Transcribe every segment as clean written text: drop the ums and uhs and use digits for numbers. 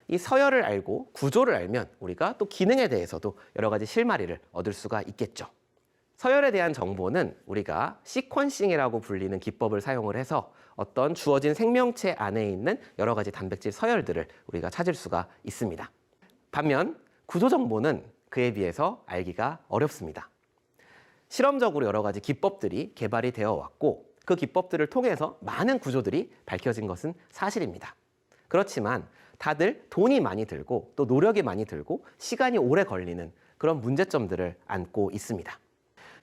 이 서열을 알고 구조를 알면 우리가 또 기능에 대해서도 여러 가지 실마리를 얻을 수가 있겠죠. 서열에 대한 정보는 우리가 시퀀싱이라고 불리는 기법을 사용을 해서 어떤 주어진 생명체 안에 있는 여러 가지 단백질 서열들을 우리가 찾을 수가 있습니다. 반면 구조 정보는 그에 비해서 알기가 어렵습니다. 실험적으로 여러 가지 기법들이 개발이 되어 왔고 그 기법들을 통해서 많은 구조들이 밝혀진 것은 사실입니다. 그렇지만 다들 돈이 많이 들고 또 노력이 많이 들고 시간이 오래 걸리는 그런 문제점들을 안고 있습니다.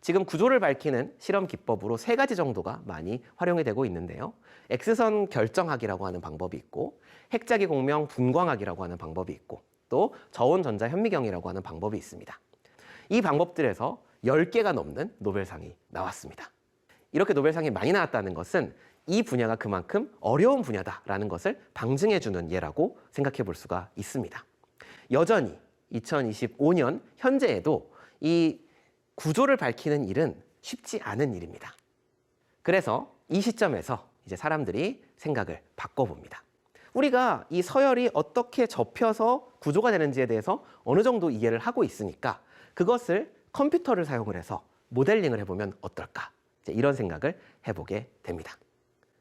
지금 구조를 밝히는 실험 기법으로 3가지 정도가 많이 활용이 되고 있는데요. X선 결정학이라고 하는 방법이 있고 핵자기 공명 분광학이라고 하는 방법이 있고 또 저온 전자 현미경이라고 하는 방법이 있습니다. 이 방법들에서 10개가 넘는 노벨상이 나왔습니다. 이렇게 노벨상이 많이 나왔다는 것은 이 분야가 그만큼 어려운 분야다라는 것을 방증해주는 예라고 생각해 볼 수가 있습니다. 여전히 2025년 현재에도 이 구조를 밝히는 일은 쉽지 않은 일입니다. 그래서 이 시점에서 이제 사람들이 생각을 바꿔봅니다. 우리가 이 서열이 어떻게 접혀서 구조가 되는지에 대해서 어느 정도 이해를 하고 있으니까 그것을 컴퓨터를 사용을 해서 모델링을 해보면 어떨까? 이제 이런 생각을 해보게 됩니다.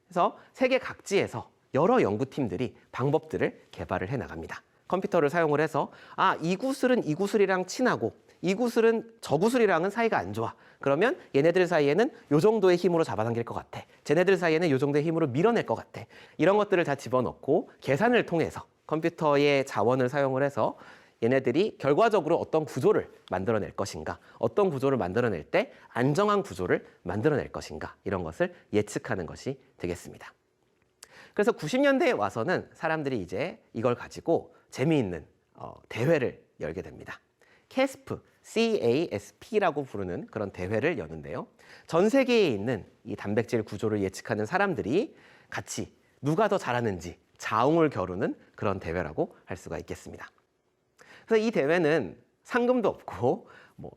그래서 세계 각지에서 여러 연구팀들이 방법들을 개발을 해나갑니다. 컴퓨터를 사용을 해서 이 구슬은 이 구슬이랑 친하고 이 구슬은 저 구슬이랑은 사이가 안 좋아. 그러면 얘네들 사이에는 요 정도의 힘으로 잡아당길 것 같아. 쟤네들 사이에는 요 정도의 힘으로 밀어낼 것 같아. 이런 것들을 다 집어넣고 계산을 통해서 컴퓨터의 자원을 사용을 해서 얘네들이 결과적으로 어떤 구조를 만들어낼 것인가, 어떤 구조를 만들어낼 때 안정한 구조를 만들어낼 것인가 이런 것을 예측하는 것이 되겠습니다. 그래서 90년대에 와서는 사람들이 이제 이걸 가지고 재미있는 대회를 열게 됩니다. CASP, CASP라고 부르는 그런 대회를 여는데요. 전 세계에 있는 이 단백질 구조를 예측하는 사람들이 같이 누가 더 잘하는지 자웅을 겨루는 그런 대회라고 할 수가 있겠습니다. 그래서 이 대회는 상금도 없고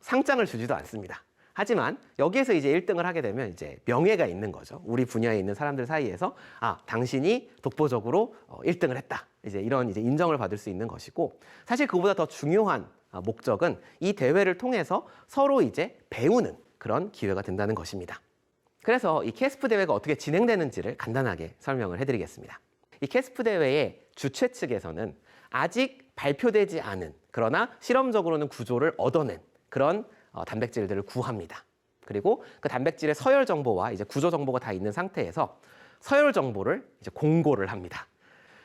상장을 주지도 않습니다. 하지만 여기에서 이제 1등을 하게 되면 이제 명예가 있는 거죠. 우리 분야에 있는 사람들 사이에서 당신이 독보적으로 1등을 했다. 이제 이런 이제 인정을 받을 수 있는 것이고 사실 그보다 더 중요한 목적은 이 대회를 통해서 서로 이제 배우는 그런 기회가 된다는 것입니다. 그래서 이 캐스프 대회가 어떻게 진행되는지를 간단하게 설명을 해드리겠습니다. 이 캐스프 대회의 주최 측에서는 아직 발표되지 않은 그러나 실험적으로는 구조를 얻어낸 그런 단백질들을 구합니다. 그리고 그 단백질의 서열 정보와 이제 구조 정보가 다 있는 상태에서 서열 정보를 이제 공고를 합니다.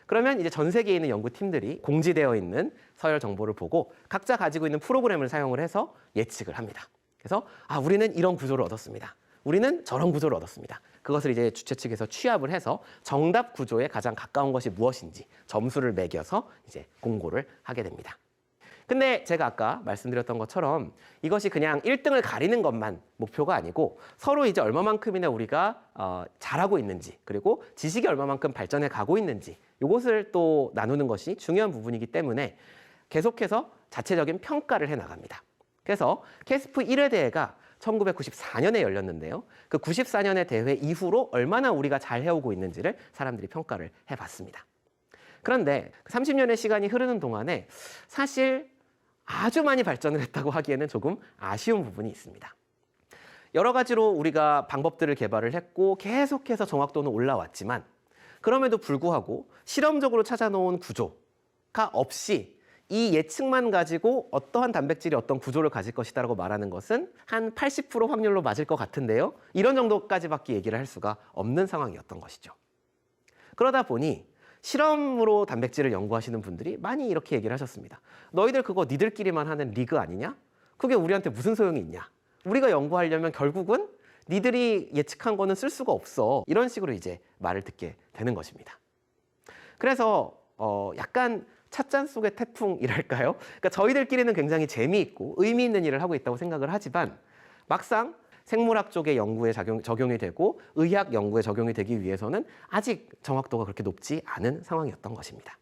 그러면 이제 전 세계에 있는 연구팀들이 공지되어 있는 서열 정보를 보고 각자 가지고 있는 프로그램을 사용을 해서 예측을 합니다. 그래서 우리는 이런 구조를 얻었습니다. 우리는 저런 구조를 얻었습니다. 그것을 이제 주최 측에서 취합을 해서 정답 구조에 가장 가까운 것이 무엇인지 점수를 매겨서 이제 공고를 하게 됩니다. 근데 제가 아까 말씀드렸던 것처럼 이것이 그냥 1등을 가리는 것만 목표가 아니고 서로 이제 얼마만큼이나 우리가 잘하고 있는지 그리고 지식이 얼마만큼 발전해 가고 있는지 이것을 또 나누는 것이 중요한 부분이기 때문에 계속해서 자체적인 평가를 해 나갑니다. 그래서 캐스프 1회 대회가 1994년에 열렸는데요. 그 94년의 대회 이후로 얼마나 우리가 잘 해오고 있는지를 사람들이 평가를 해봤습니다. 그런데 30년의 시간이 흐르는 동안에 사실 아주 많이 발전을 했다고 하기에는 조금 아쉬운 부분이 있습니다. 여러 가지로 우리가 방법들을 개발을 했고 계속해서 정확도는 올라왔지만 그럼에도 불구하고 실험적으로 찾아놓은 구조가 없이 이 예측만 가지고 어떠한 단백질이 어떤 구조를 가질 것이다라고 말하는 것은 한 80% 확률로 맞을 것 같은데요. 이런 정도까지밖에 얘기를 할 수가 없는 상황이었던 것이죠. 그러다 보니 실험으로 단백질을 연구하시는 분들이 많이 이렇게 얘기를 하셨습니다. 너희들 그거 니들끼리만 하는 리그 아니냐? 그게 우리한테 무슨 소용이 있냐? 우리가 연구하려면 결국은 니들이 예측한 거는 쓸 수가 없어. 이런 식으로 이제 말을 듣게 되는 것입니다. 그래서 약간 찻잔 속의 태풍이랄까요? 그러니까 저희들끼리는 굉장히 재미있고 의미 있는 일을 하고 있다고 생각을 하지만 막상 생물학 쪽의 연구에 적용이 되고 의학 연구에 적용이 되기 위해서는 아직 정확도가 그렇게 높지 않은 상황이었던 것입니다.